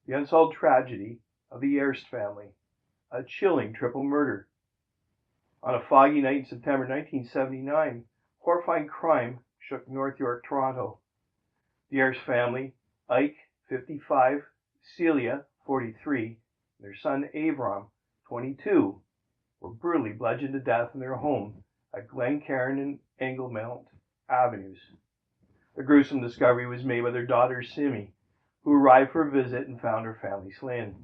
The unsolved tragedy of the Airst family, a chilling triple murder. On a foggy night in September 1979, horrifying crime shook North York, Toronto. The Airst family, Ike, 55, Celia, 43, and their son Avram, 22, were brutally bludgeoned to death in their home at Glencairn and Englemount Avenues. The gruesome discovery was made by their daughter Simi, who arrived for a visit and found her family slain.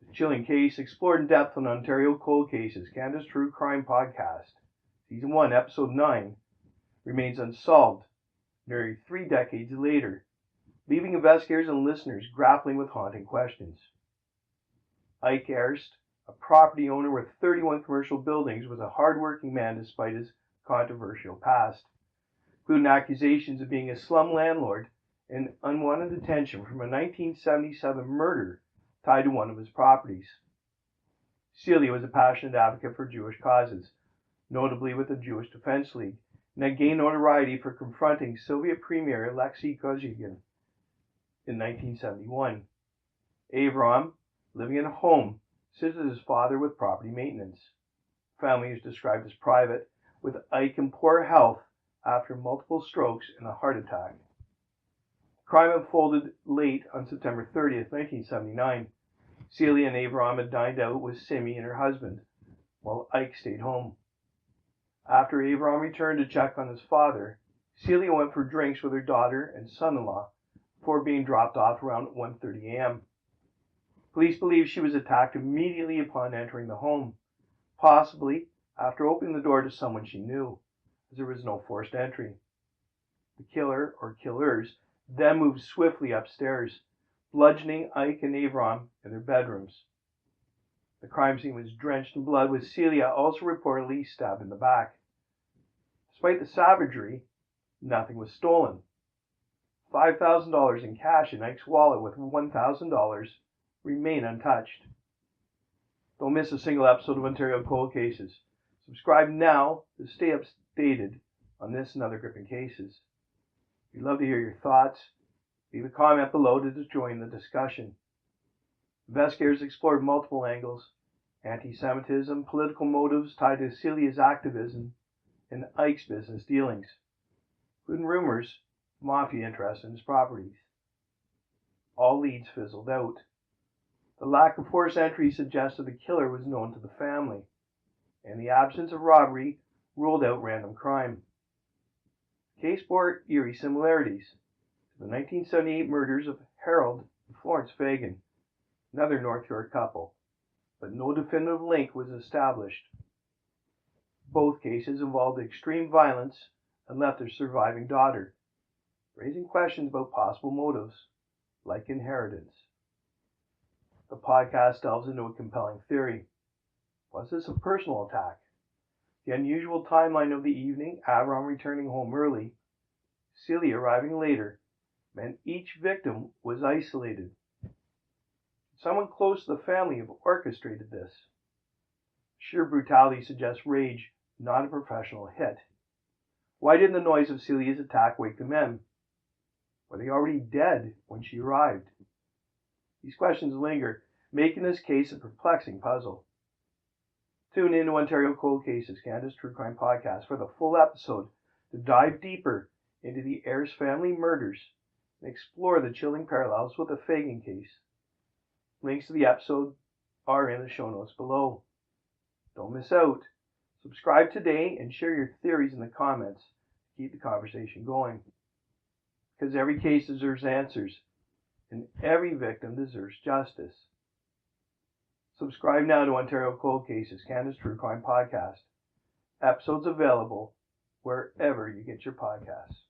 The chilling case explored in depth on Ontario Cold Cases, Canada's True Crime Podcast. Season 1, Episode 9, remains unsolved nearly 3 decades later, leaving investigators and listeners grappling with haunting questions. Ike Airst, a property owner with 31 commercial buildings, was a hard-working man despite his controversial past, including accusations of being a slum landlord and unwanted attention from a 1977 murder tied to one of his properties. Celia was a passionate advocate for Jewish causes, notably with the Jewish Defense League, and had gained notoriety for confronting Soviet Premier Alexei Kosygin in 1971. Avram, living in a home, assisted his father with property maintenance. The family is described as private, with Ike in poor health after multiple strokes and a heart attack. Crime unfolded late on September 30th, 1979. Celia and Avram had dined out with Simi and her husband, while Ike stayed home. After Avram returned to check on his father, Celia went for drinks with her daughter and son-in-law before being dropped off around 1:30 a.m. Police believe she was attacked immediately upon entering the home, possibly after opening the door to someone she knew, as there was no forced entry. The killer, or killers, then moved swiftly upstairs, bludgeoning Ike and Avram in their bedrooms. The crime scene was drenched in blood, with Celia also reportedly stabbed in the back. Despite the savagery, nothing was stolen. $5,000 in cash in Ike's wallet with $1,000 remain untouched. Don't miss a single episode of Ontario Cold Cases. Subscribe now to stay updated on this and other gripping cases. We'd love to hear your thoughts. Leave a comment below to join the discussion. Investigators explored multiple angles: anti-Semitism, political motives tied to Celia's activism, and Ike's business dealings, including rumors of mafia interest in his properties. All leads fizzled out. The lack of forced entry suggested the killer was known to the family, and the absence of robbery ruled out random crime. The case bore eerie similarities to the 1978 murders of Harold and Florence Fagan, another North York couple, but no definitive link was established. Both cases involved extreme violence and left their surviving daughter, raising questions about possible motives, like inheritance. The podcast delves into a compelling theory. Was this a personal attack? The unusual timeline of the evening, Avram returning home early, Celia arriving later, meant each victim was isolated. Someone close to the family have orchestrated this. Sheer brutality suggests rage, not a professional hit. Why didn't the noise of Celia's attack wake the men? Were they already dead when she arrived? These questions linger, making this case a perplexing puzzle. Tune in to Ontario Cold Cases, Canada's True Crime Podcast, for the full episode to dive deeper into the Airst family murders and explore the chilling parallels with the Fagan case. Links to the episode are in the show notes below. Don't miss out. Subscribe today and share your theories in the comments to keep the conversation going. Because every case deserves answers, and every victim deserves justice. Subscribe now to Ontario Cold Cases, Canada's True Crime Podcast. Episodes available wherever you get your podcasts.